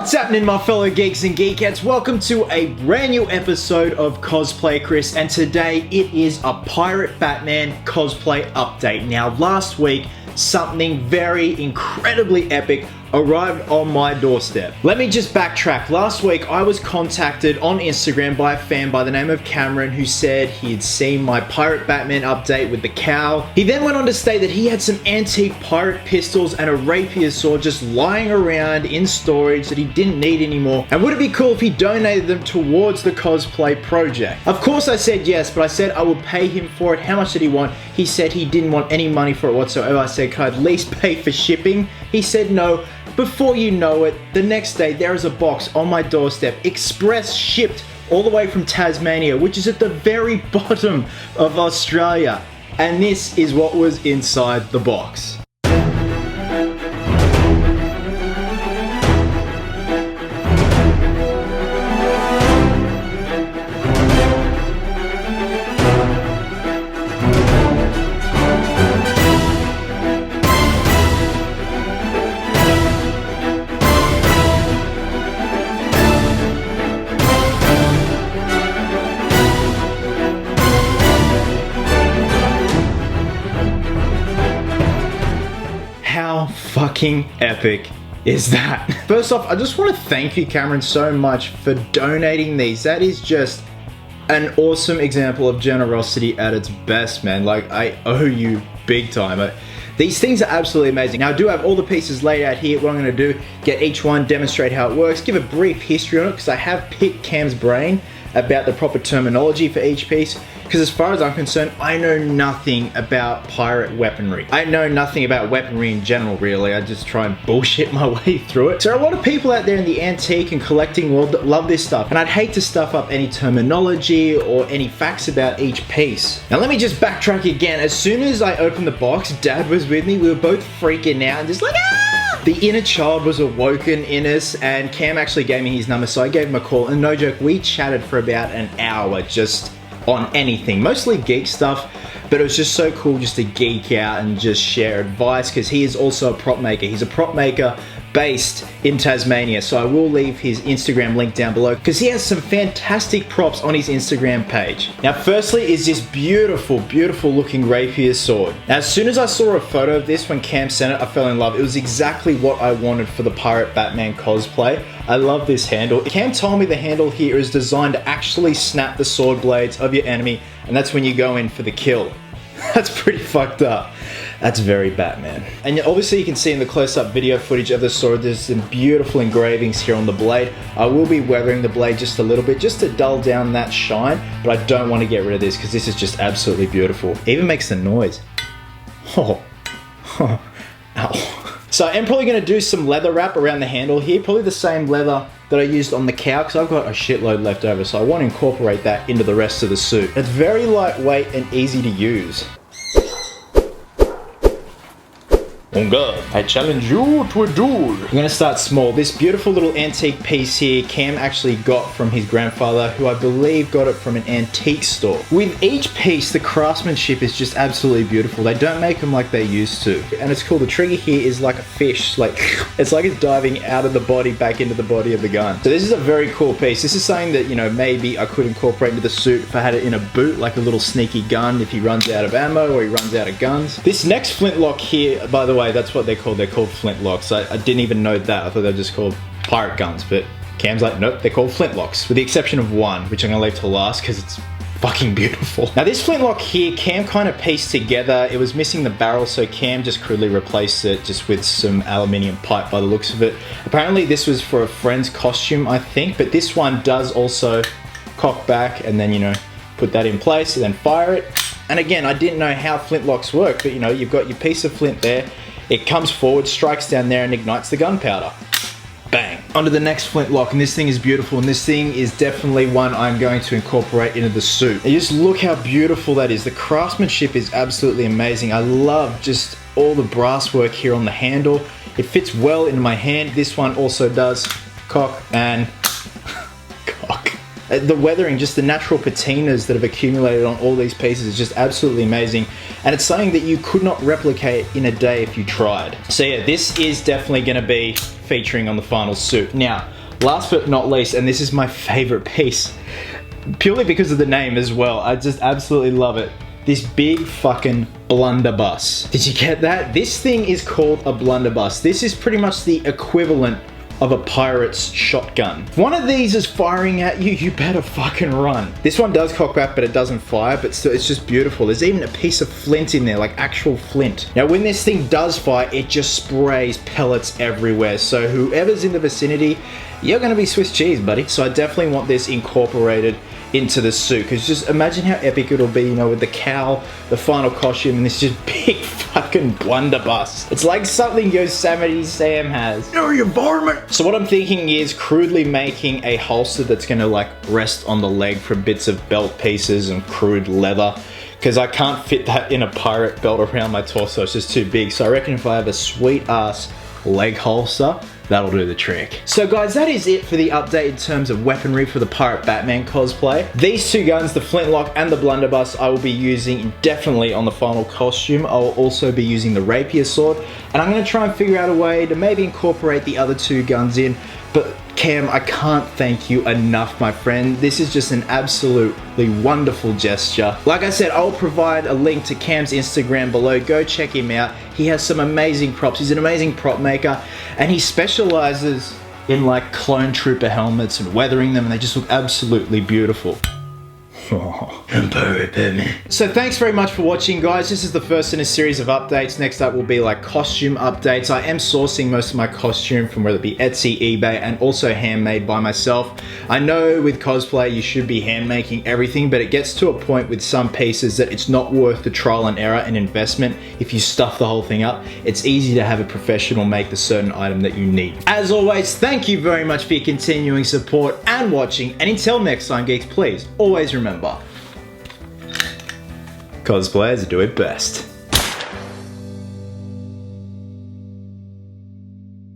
What's happening, my fellow geeks and geekettes? Welcome to a brand new episode of Cosplay Chris, and today it is a Pirate Batman cosplay update. Now, last week, something very incredibly epic arrived on my doorstep. Let me just backtrack. Last week, I was contacted on Instagram by a fan by the name of Cameron who said he had seen my Pirate Batman update with the cowl. He then went on to state that he had some antique pirate pistols and a rapier sword just lying around in storage that he didn't need anymore, and would it be cool if he donated them towards the cosplay project? Of course I said yes, but I said I would pay him for it. How much did he want? He said he didn't want any money for it whatsoever. I said, could I at least pay for shipping? He said no. Before you know it, the next day there is a box on my doorstep, express shipped all the way from Tasmania, which is at the very bottom of Australia. And this is what was inside the box. How fucking epic is that? First off, I just want to thank you, Cameron, so much for donating these. That is just an awesome example of generosity at its best, man. Like, I owe you big time. These things are absolutely amazing. Now, I do have all the pieces laid out here. What I'm going to do, get each one, demonstrate how it works, give a brief history on it, because I have picked Cam's brain about the proper terminology for each piece, because as far as I'm concerned, I know nothing about pirate weaponry. I know nothing about weaponry in general, really. I just try and bullshit my way through it. So a lot of people out there in the antique and collecting world that love this stuff, and I'd hate to stuff up any terminology or any facts about each piece. Now let me just backtrack again. As soon as I opened the box, Dad was with me. We were both freaking out and just like, ah! The inner child was awoken in us, and Cam actually gave me his number, so I gave him a call, and no joke, we chatted for about an hour just on anything, mostly geek stuff, but it was just so cool just to geek out and just share advice, because he is also a prop maker. He's a prop maker based in Tasmania, so I will leave his Instagram link down below, because he has some fantastic props on his Instagram page. Now, firstly is this beautiful, beautiful looking rapier sword. Now, as soon as I saw a photo of this when Cam sent it, I fell in love. It was exactly what I wanted for the Pirate Batman cosplay. I love this handle. Cam told me the handle here is designed to actually snap the sword blades of your enemy, and that's when you go in for the kill. That's pretty fucked up. That's very Batman. And obviously you can see in the close-up video footage of the sword, there's some beautiful engravings here on the blade. I will be weathering the blade just a little bit, just to dull down that shine, but I don't want to get rid of this, because this is just absolutely beautiful. It even makes the noise. Oh. Ow. So I am probably going to do some leather wrap around the handle here, probably the same leather that I used on the cowl, because I've got a shitload left over, so I want to incorporate that into the rest of the suit. It's very lightweight and easy to use. On God, I challenge you to a duel. I'm gonna start small. This beautiful little antique piece here, Cam actually got from his grandfather, who I believe got it from an antique store. With each piece, the craftsmanship is just absolutely beautiful. They don't make them like they used to. And it's cool, the trigger here is like a fish. It's like it's diving out of the body back into the body of the gun. So this is a very cool piece. This is something that, you know, maybe I could incorporate into the suit if I had it in a boot, like a little sneaky gun if he runs out of ammo or he runs out of guns. This next flintlock here, by the way, that's what they're called. They're called Flintlocks. I didn't even know that. I thought they were just called pirate guns, but Cam's like, nope, they're called Flintlocks, with the exception of one, which I'm gonna leave to last because it's fucking beautiful. Now this flintlock here, Cam kind of pieced together. It was missing the barrel, so Cam just crudely replaced it just with some aluminium pipe by the looks of it. Apparently this was for a friend's costume, I think, but this one does also cock back and then, you know, put that in place and then fire it. And again, I didn't know how flintlocks work, but you know, you've got your piece of flint there. It comes forward, strikes down there, and ignites the gunpowder. Bang. Onto the next flintlock, and this thing is beautiful, and this thing is definitely one I'm going to incorporate into the suit. And just look how beautiful that is. The craftsmanship is absolutely amazing. I love just all the brass work here on the handle. It fits well into my hand. This one also does. Cock and cock. The weathering, just the natural patinas that have accumulated on all these pieces is just absolutely amazing. And it's something that you could not replicate in a day if you tried. So yeah, this is definitely going to be featuring on the final suit. Now, last but not least, and this is my favorite piece, purely because of the name as well. I just absolutely love it. This big fucking blunderbuss. Did you get that? This thing is called a blunderbuss. This is pretty much the equivalent of a pirate's shotgun. If one of these is firing at you, you better fucking run. This one does cock back, but it doesn't fire, but still, it's just beautiful. There's even a piece of flint in there, like actual flint. Now, when this thing does fire, it just sprays pellets everywhere. So whoever's in the vicinity, you're gonna be Swiss cheese, buddy. So I definitely want this incorporated into the suit, because just imagine how epic it'll be, you know, with the cowl, the final costume, and this just big fucking blunderbuss. It's like something Yosemite Sam has. No, your varmint! So what I'm thinking is crudely making a holster that's gonna like rest on the leg from bits of belt pieces and crude leather, because I can't fit that in a pirate belt around my torso. It's just too big. So I reckon if I have a sweet ass leg holster, that'll do the trick. So guys, that is it for the update in terms of weaponry for the Pirate Batman cosplay. These two guns, the Flintlock and the Blunderbuss, I will be using definitely on the final costume. I will also be using the rapier sword, and I'm gonna try and figure out a way to maybe incorporate the other two guns in. But Cam, I can't thank you enough, my friend. This is just an absolutely wonderful gesture. Like I said, I'll provide a link to Cam's Instagram below. Go check him out. He has some amazing props. He's an amazing prop maker, and he specializes in like clone trooper helmets and weathering them, and they just look absolutely beautiful. So thanks very much for watching, guys. This is the first in a series of updates. Next up will be like costume updates. I am sourcing most of my costume from whether it be Etsy, eBay, and also handmade by myself. I know with cosplay you should be hand making everything, but it gets to a point with some pieces that it's not worth the trial and error and investment. If you stuff the whole thing up, it's easy to have a professional make the certain item that you need. As always, thank you very much for your continuing support and watching, and until next time, geeks, please always remember, cosplayers do it best.